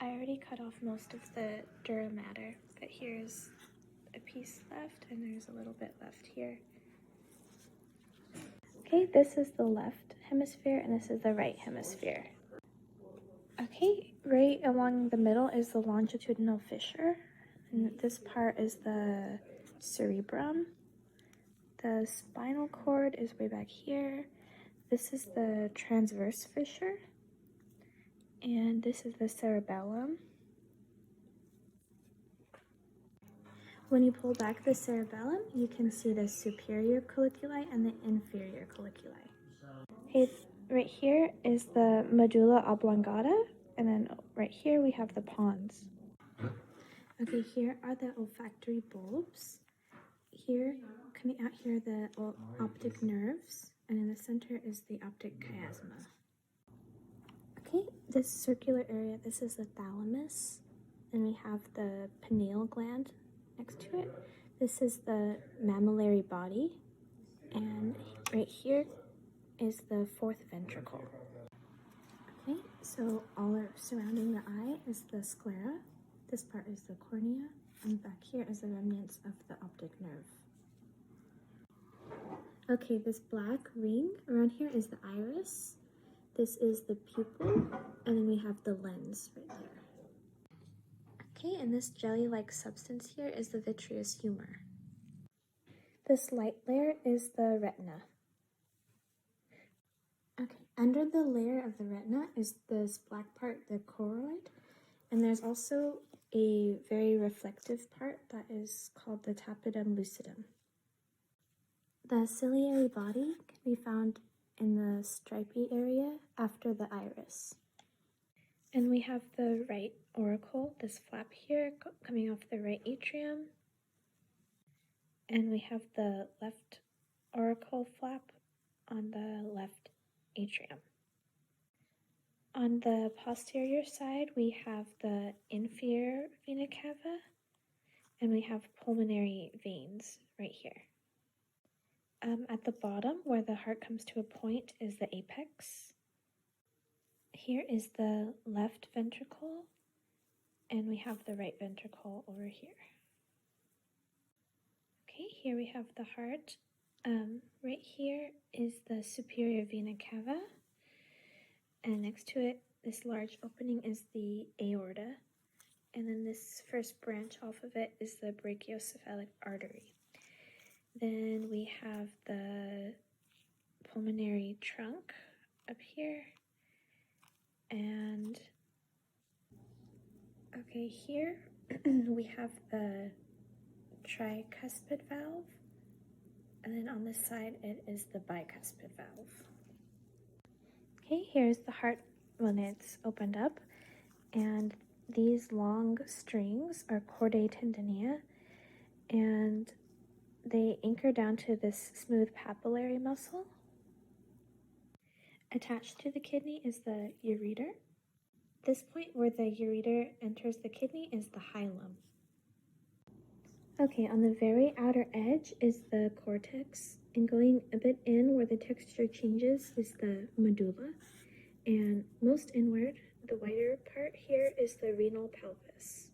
I already cut off most of the dura mater, but here's a piece left and there's a little bit left here. Okay, this is the left hemisphere and this is the right hemisphere. Okay, right along the middle is the longitudinal fissure, and this part is the cerebrum. The spinal cord is way back here. This is the transverse fissure, and this is the cerebellum. When you pull back the cerebellum, you can see the superior colliculi and the inferior colliculi. Okay, right here is the medulla oblongata, and then right here we have the pons. Okay, here are the olfactory bulbs. Here, coming out here, the optic nerves, and in the center is the optic chiasma. Okay, this circular area, this is the thalamus, and we have the pineal gland next to it. This is the mammillary body, and right here is the fourth ventricle. Okay, so all surrounding the eye is the sclera. This part is the cornea, and back here is the remnants of the optic nerve. Okay, this black ring around here is the iris. This is the pupil, and then we have the lens right there. Okay, and this jelly-like substance here is the vitreous humor. This light layer is the retina. Okay, under the layer of the retina is this black part, the choroid, and there's also a very reflective part that is called the tapetum lucidum. The ciliary body can be found in the stripy area after the iris. And we have the right auricle, this flap here coming off the right atrium. And we have the left auricle flap on the left atrium. On the posterior side, we have the inferior vena cava, and we have pulmonary veins right here. At the bottom, where the heart comes to a point, is the apex. Here is the left ventricle, and we have the right ventricle over here. Okay, here we have the heart. Right here is the superior vena cava, and next to it, this large opening is the aorta, and then this first branch off of it is the brachiocephalic artery. Then we have the pulmonary trunk up here, and okay, here we have the tricuspid valve, and then on this side it is the bicuspid valve. Okay, here's the heart when it's opened up, and these long strings are chordae tendineae, and they anchor down to this smooth papillary muscle. Attached to the kidney is the ureter. This point where the ureter enters the kidney is the hilum. Okay, on the very outer edge is the cortex, and going a bit in where the texture changes is the medulla, and most inward, the whiter part here is the renal pelvis.